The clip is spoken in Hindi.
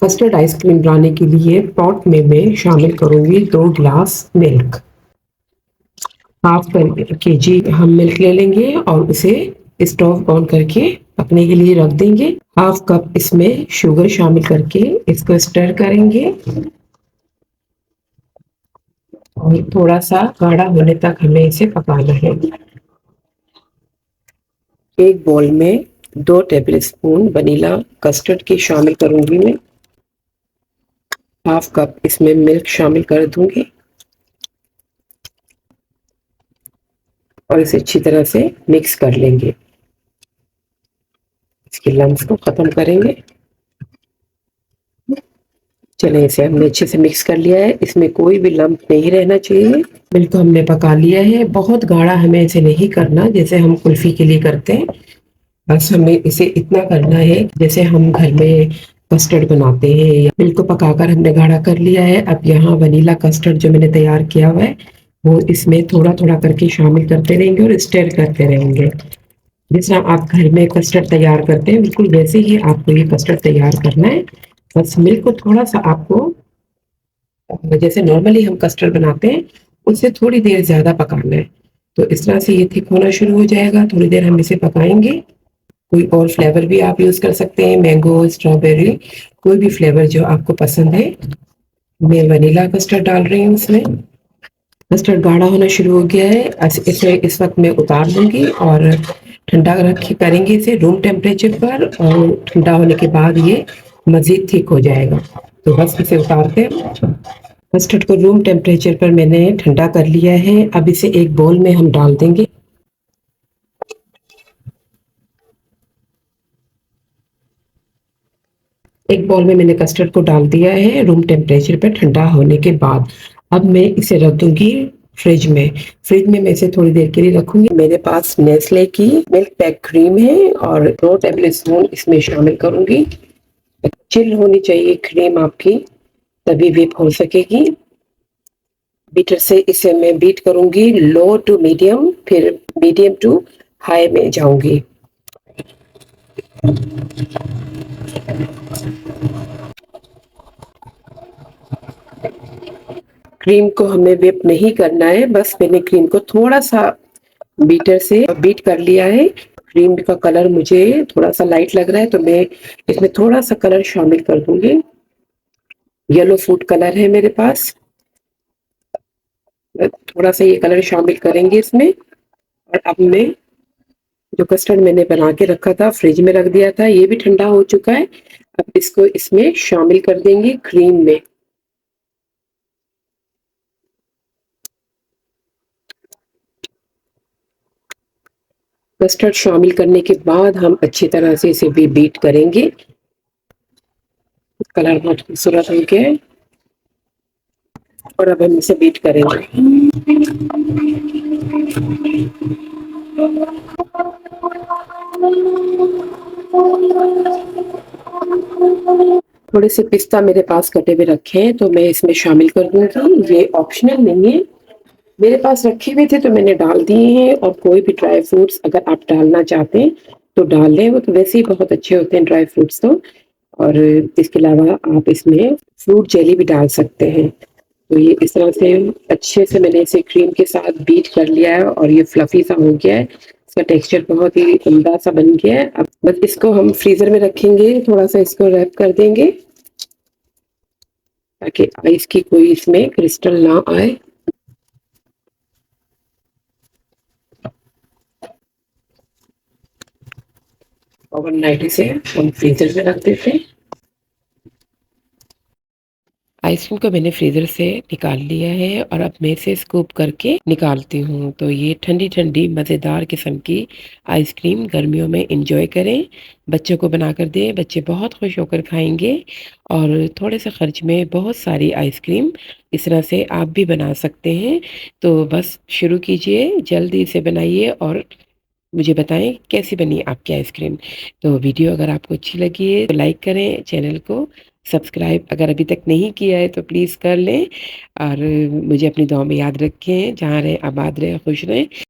कस्टर्ड आइसक्रीम बनाने के लिए पॉट में मैं शामिल करूंगी 2 ग्लास मिल्क। हाफ केजी हम मिल्क ले लेंगे और उसे स्टोव ऑन करके पकने के लिए रख देंगे। हाफ कप इसमें शुगर शामिल करके इसको स्टर करेंगे और थोड़ा सा गाढ़ा होने तक हमें इसे पकाना है। एक बोल में 2 टेबलस्पून वनीला कस्टर्ड की शामिल करूंगी मैं। हाफ कप इसमें मिल्क शामिल कर दूंगी और इसे अच्छी तरह से मिक्स कर लेंगे। इसके लम्स को खत्म करेंगे। चलिए इसे हमने अच्छे से मिक्स कर लिया है, इसमें कोई भी लम्प नहीं रहना चाहिए। मिल्क को हमने पका लिया है। बहुत गाढ़ा हमें इसे नहीं करना जैसे हम कुल्फी के लिए करते हैं, बस हमें इसे इतना करना है जैसे हम घर में कस्टर्ड बनाते हैं। मिल्क को पकाकर हमने गाढ़ा कर लिया है। अब यहाँ वनीला कस्टर्ड जो मैंने तैयार किया हुआ है वो इसमें थोड़ा थोड़ा करके शामिल करते रहेंगे और स्टर करते रहेंगे। जिस तरह आप घर में कस्टर्ड तैयार करते हैं बिल्कुल वैसे ही आपको ये कस्टर्ड तैयार करना है। बस मिल्क को थोड़ा सा आपको जैसे नॉर्मली हम कस्टर्ड बनाते हैं उससे थोड़ी देर ज़्यादा पकाना है। तो इस तरह से ये थिक होना शुरू हो जाएगा। थोड़ी देर हम इसे पकाएंगे। कोई और फ्लेवर भी आप यूज़ कर सकते हैं, मैंगो, स्ट्रॉबेरी, कोई भी फ्लेवर जो आपको पसंद है। मैं वनीला कस्टर्ड डाल रही हूँ इसमें। कस्टर्ड गाढ़ा होना शुरू हो गया है। इसे इस वक्त मैं उतार दूंगी और ठंडा करेंगे इसे रूम टेम्परेचर पर, और ठंडा होने के बाद ये मज़ीद थिक हो जाएगा। तो बस इसे उतारते हैं। कस्टर्ड को रूम टेम्परेचर पर मैंने ठंडा कर लिया है। अब इसे एक बाउल में हम डाल देंगे। एक बाउल में मैंने कस्टर्ड को डाल दिया है रूम टेम्परेचर पर ठंडा होने के बाद। अब मैं इसे रख दूंगी फ्रिज में। फ्रिज में मैं इसे थोड़ी देर के लिए रखूंगी। मेरे पास नेस्ले की मिल्क पैक क्रीम है और 2 टेबल स्पून इसमें शामिल करूंगी। चिल होनी चाहिए क्रीम आपकी, तभी व्हिप हो सकेगी। बीटर से इसे मैं बीट करूंगी लो टू मीडियम, फिर मीडियम टू हाई में जाऊंगी। क्रीम को हमें व्हिप नहीं करना है, बस मैंने क्रीम को थोड़ा सा बीटर से बीट कर लिया है। क्रीम का कलर मुझे थोड़ा सा लाइट लग रहा है तो मैं इसमें थोड़ा सा कलर शामिल कर दूंगी। येलो फूड कलर है मेरे पास, थोड़ा सा ये कलर शामिल करेंगे इसमें। और अब मैं जो कस्टर्ड मैंने बना के रखा था, फ्रिज में रख दिया था, ये भी ठंडा हो चुका है। अब इसको इसमें शामिल कर देंगे क्रीम में। कस्टर्ड शामिल करने के बाद हम अच्छी तरह से इसे भी बीट करेंगे। कलर बहुत खूबसूरत हो गया है और अब हम इसे बीट करेंगे। थोड़े से पिस्ता मेरे पास कटे हुए रखे हैं तो मैं इसमें शामिल कर दूंगी। ये ऑप्शनल नहीं है, मेरे पास रखे हुए थे तो मैंने डाल दिए हैं। और कोई भी ड्राई फ्रूट्स अगर आप डालना चाहते हैं तो डाल लें, वो तो वैसे ही बहुत अच्छे होते हैं ड्राई फ्रूट्स तो। और इसके अलावा आप इसमें फ्रूट जेली भी डाल सकते हैं। तो ये इस तरह से अच्छे से मैंने इसे क्रीम के साथ बीट कर लिया है और ये फ्लफी सा हो गया है। इसका टेक्सचर बहुत ही उम्दा सा बन गया है। अब बस इसको हम फ्रीजर में रखेंगे, थोड़ा सा इसको रैप कर देंगे ताकि आइस की कोई इसमें क्रिस्टल ना आए। ओवरनाइट इसे हम फ्रीजर में रख देते हैं। आइसक्रीम को मैंने फ्रीज़र से निकाल लिया है और अब मैं इसे स्कूप करके निकालती हूँ। तो ये ठंडी ठंडी मज़ेदार किस्म की आइसक्रीम गर्मियों में इंजॉय करें, बच्चों को बना कर दें, बच्चे बहुत खुश होकर खाएंगे। और थोड़े से खर्च में बहुत सारी आइसक्रीम इस तरह से आप भी बना सकते हैं। तो बस शुरू कीजिए, जल्दी इसे बनाइए और मुझे बताएं कैसी बनी आपकी आइसक्रीम। तो वीडियो अगर आपको अच्छी लगी है तो लाइक करें, चैनल को सब्सक्राइब अगर अभी तक नहीं किया है तो प्लीज़ कर लें। और मुझे अपनी दुआ में याद रखें। जहाँ रहें आबाद रहें, खुश रहें।